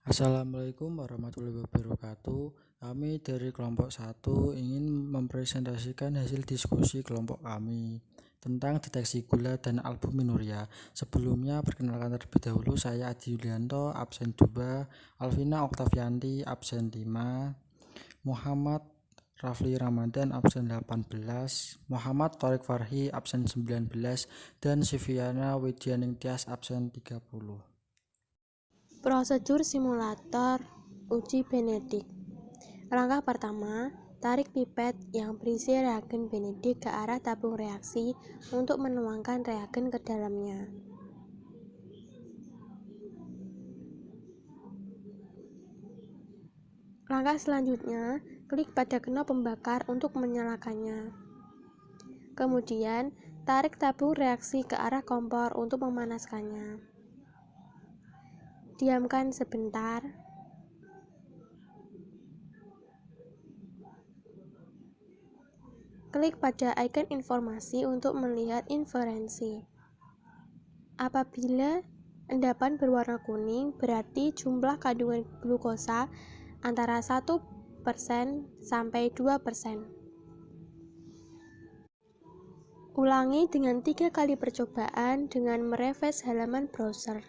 Assalamualaikum warahmatullahi wabarakatuh. Kami dari kelompok 1 ingin mempresentasikan hasil diskusi kelompok kami tentang deteksi gula dan albuminuria. Sebelumnya perkenalkan terlebih dahulu, saya Adi Yulianto, absen 2, Alvina Oktavianti, absen 5, Muhammad Rafli Ramadan, absen 18, Muhammad Thorik Farhi, absen 19, dan Siviana Widyaning Tias, absen 30. Prosedur simulator uji Benedik. Langkah pertama, tarik pipet yang berisi reagen Benedik ke arah tabung reaksi untuk menuangkan reagen ke dalamnya. Langkah selanjutnya, klik pada knop pembakar untuk menyalakannya. Kemudian, tarik tabung reaksi ke arah kompor untuk memanaskannya. Diamkan sebentar. Klik pada icon informasi untuk melihat inferensi. Apabila endapan berwarna kuning, berarti jumlah kandungan glukosa antara 1% sampai 2%. Ulangi dengan 3 kali percobaan dengan merefresh halaman browser.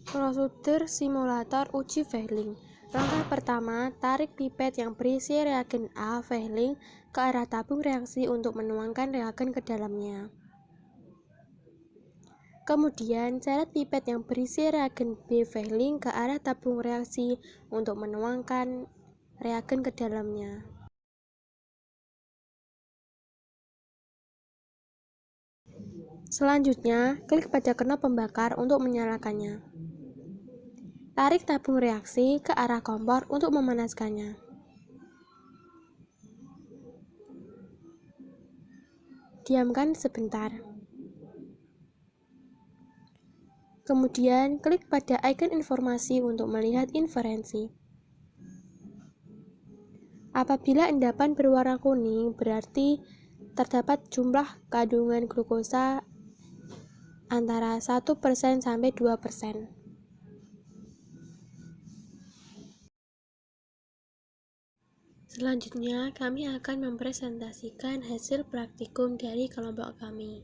Prosedur simulator uji Fehling. Langkah pertama, tarik pipet yang berisi reagen A Fehling ke arah tabung reaksi untuk menuangkan reagen ke dalamnya. Kemudian, seret pipet yang berisi reagen B Fehling ke arah tabung reaksi untuk menuangkan reagen ke dalamnya. Selanjutnya, klik pada knop pembakar untuk menyalakannya. Tarik tabung reaksi ke arah kompor untuk memanaskannya. Diamkan sebentar. Kemudian, klik pada icon informasi untuk melihat inferensi. Apabila endapan berwarna kuning, berarti terdapat jumlah kandungan glukosa antara 1% sampai 2%. Selanjutnya, kami akan mempresentasikan hasil praktikum dari kelompok kami.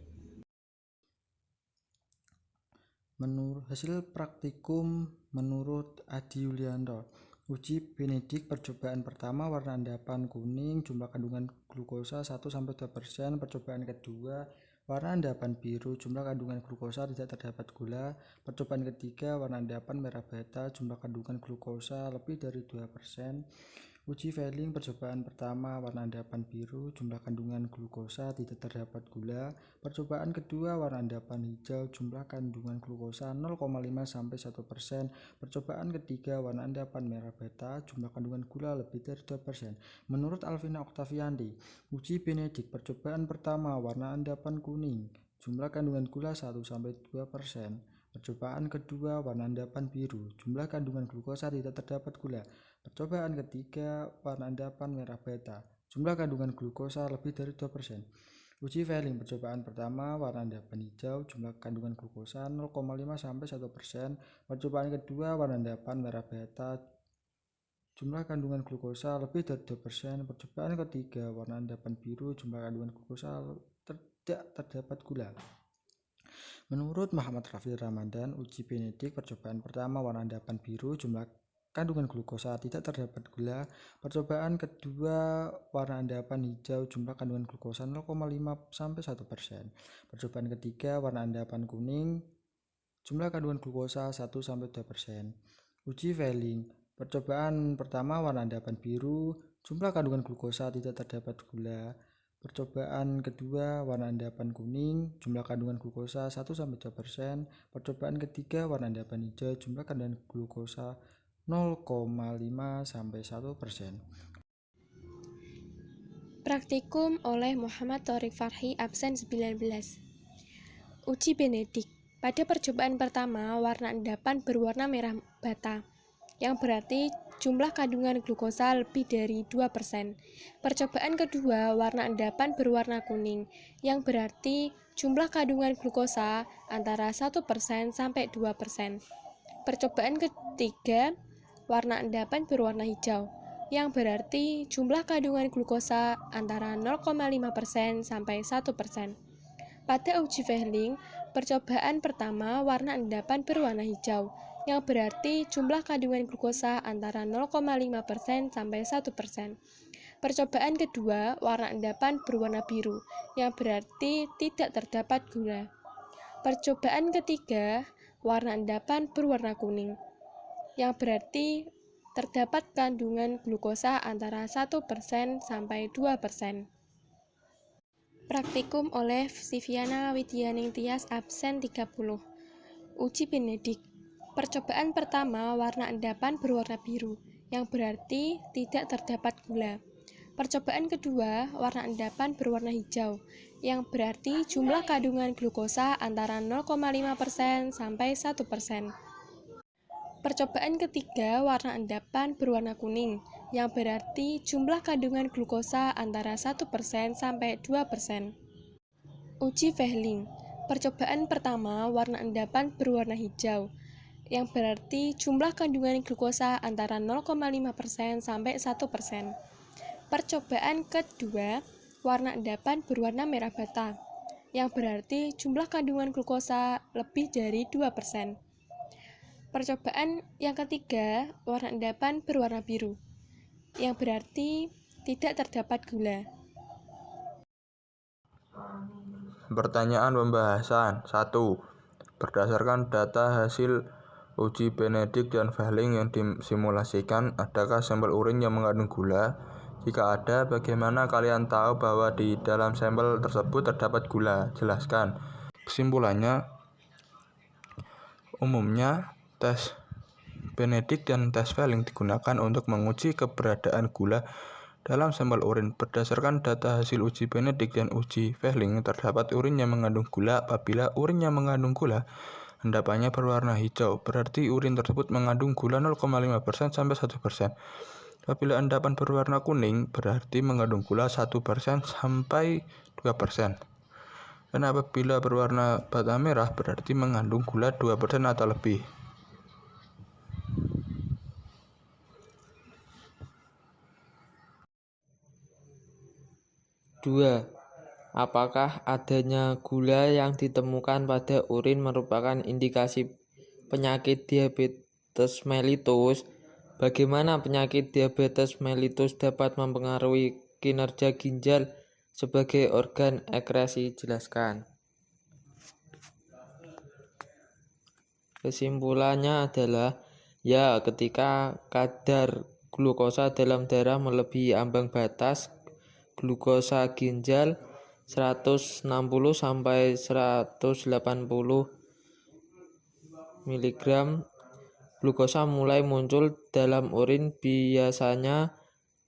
Hasil praktikum menurut Adi Yulianto. Uji Benedik percobaan pertama warna endapan kuning, jumlah kandungan glukosa 1-2%. Percobaan kedua warna endapan biru, jumlah kandungan glukosa tidak terdapat gula. Percobaan ketiga warna endapan merah bata, jumlah kandungan glukosa lebih dari 2%. Uji Fehling percobaan pertama warna endapan biru, jumlah kandungan glukosa tidak terdapat gula. Percobaan kedua warna endapan hijau, jumlah kandungan glukosa 0,5-1%. Percobaan ketiga warna endapan merah bata, jumlah kandungan gula lebih dari 2%. Menurut Alvina Oktavianti, uji Benedik percobaan pertama warna endapan kuning, jumlah kandungan gula 1-2%. Percobaan kedua warna endapan biru, jumlah kandungan glukosa tidak terdapat gula. Percobaan ketiga warna endapan merah beta, jumlah kandungan glukosa lebih dari 2%. Uji Fehling percobaan pertama warna endapan hijau, jumlah kandungan glukosa 0,5-1%. Percobaan kedua warna endapan merah beta, jumlah kandungan glukosa lebih dari 2%. Percobaan ketiga warna endapan biru, jumlah kandungan glukosa tidak terdapat gula. Menurut Muhammad Rafli Ramadan, uji Benedik percobaan pertama warna endapan biru, jumlah kandungan glukosa tidak terdapat gula. Percobaan kedua warna endapan hijau, jumlah kandungan glukosa 0,5-1%. Percobaan ketiga warna endapan kuning, jumlah kandungan glukosa 1-2%. Uji Fehling percobaan pertama warna endapan biru, jumlah kandungan glukosa tidak terdapat gula. Percobaan kedua warna endapan kuning, jumlah kandungan glukosa 1-2%. Percobaan ketiga warna endapan hijau, jumlah kandungan glukosa 0,5-1%. Praktikum oleh Muhammad Thorik Farhi, absen 19. Uji Benedik. Pada percobaan pertama, warna endapan berwarna merah bata, yang berarti jumlah kandungan glukosa lebih dari 2%. Percobaan kedua, warna endapan berwarna kuning, yang berarti jumlah kandungan glukosa antara 1% sampai 2%. Percobaan ketiga, warna endapan berwarna hijau, yang berarti jumlah kandungan glukosa antara 0,5% sampai 1%. Pada uji Fehling, percobaan pertama warna endapan berwarna hijau, yang berarti jumlah kandungan glukosa antara 0,5% sampai 1%. Percobaan kedua warna endapan berwarna biru, yang berarti tidak terdapat gula. Percobaan ketiga warna endapan berwarna kuning, yang berarti terdapat kandungan glukosa antara 1% sampai 2%. Praktikum oleh Siviana Widyaning Tias, absen 30. Uji Benedik. Percobaan pertama warna endapan berwarna biru, yang berarti tidak terdapat gula. Percobaan kedua warna endapan berwarna hijau, yang berarti jumlah kandungan glukosa antara 0,5% sampai 1%. Percobaan ketiga warna endapan berwarna kuning, yang berarti jumlah kandungan glukosa antara 1% sampai 2%. Uji Fehling. Percobaan pertama warna endapan berwarna hijau, yang berarti jumlah kandungan glukosa antara 0,5% sampai 1%. Percobaan kedua warna endapan berwarna merah bata, yang berarti jumlah kandungan glukosa lebih dari 2%. Percobaan yang ketiga, warna endapan berwarna biru, yang berarti tidak terdapat gula. Pertanyaan pembahasan 1. Berdasarkan data hasil uji Benedik dan Fehling yang disimulasikan, adakah sampel urin yang mengandung gula? Jika ada, bagaimana kalian tahu bahwa di dalam sampel tersebut terdapat gula? Jelaskan. Kesimpulannya, umumnya tes Benedik dan tes Fehling digunakan untuk menguji keberadaan gula dalam sampel urin. Berdasarkan data hasil uji Benedik dan uji Fehling, terdapat urin yang mengandung gula. Apabila urin yang mengandung gula, endapannya berwarna hijau, berarti urin tersebut mengandung gula 0,5% sampai 1%. Apabila endapan berwarna kuning, berarti mengandung gula 1% sampai 2%. Dan apabila berwarna bata merah, berarti mengandung gula 2% atau lebih. Dua. Apakah adanya gula yang ditemukan pada urin merupakan indikasi penyakit diabetes mellitus? Bagaimana penyakit diabetes mellitus dapat mempengaruhi kinerja ginjal sebagai organ ekskresi? Jelaskan. Kesimpulannya adalah ya, ketika kadar glukosa dalam darah melebihi ambang batas glukosa ginjal 160 sampai 180 mg, glukosa mulai muncul dalam urin, biasanya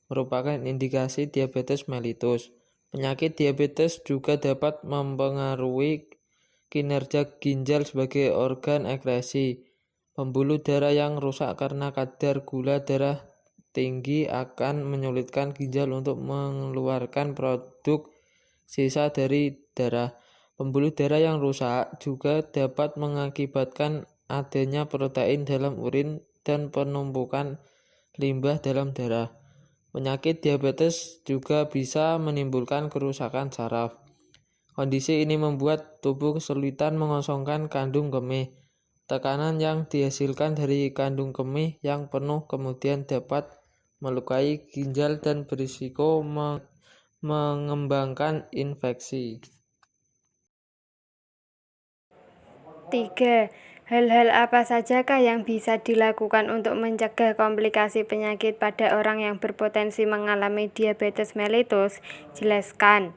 merupakan indikasi diabetes mellitus. Penyakit diabetes juga dapat mempengaruhi kinerja ginjal sebagai organ ekskresi. Pembuluh darah yang rusak karena kadar gula darah tinggi akan menyulitkan ginjal untuk mengeluarkan produk sisa dari darah. Pembuluh darah yang rusak juga dapat mengakibatkan adanya protein dalam urin dan penumpukan limbah dalam darah. Penyakit diabetes juga bisa menimbulkan kerusakan saraf. Kondisi ini membuat tubuh kesulitan mengosongkan kandung kemih. Tekanan yang dihasilkan dari kandung kemih yang penuh kemudian dapat melukai ginjal dan berisiko mengembangkan infeksi. 3. Hal-hal apa sajakah yang bisa dilakukan untuk mencegah komplikasi penyakit pada orang yang berpotensi mengalami diabetes mellitus? Jelaskan.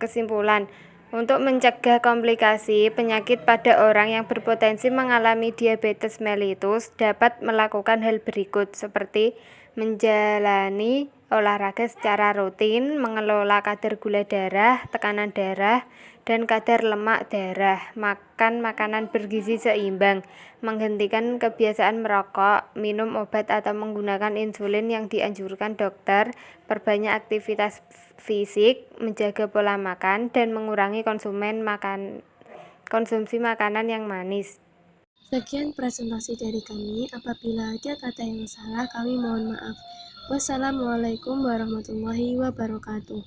Kesimpulan. Untuk mencegah komplikasi penyakit pada orang yang berpotensi mengalami diabetes mellitus dapat melakukan hal berikut, seperti menjalani olahraga secara rutin, mengelola kadar gula darah, tekanan darah, dan kadar lemak darah, makan makanan bergizi seimbang, menghentikan kebiasaan merokok, minum obat atau menggunakan insulin yang dianjurkan dokter, perbanyak aktivitas fisik, menjaga pola makan, dan mengurangi konsumsi makanan yang manis. Sekian presentasi dari kami. Apabila ada kata yang salah, kami mohon maaf. Wassalamualaikum warahmatullahi wabarakatuh.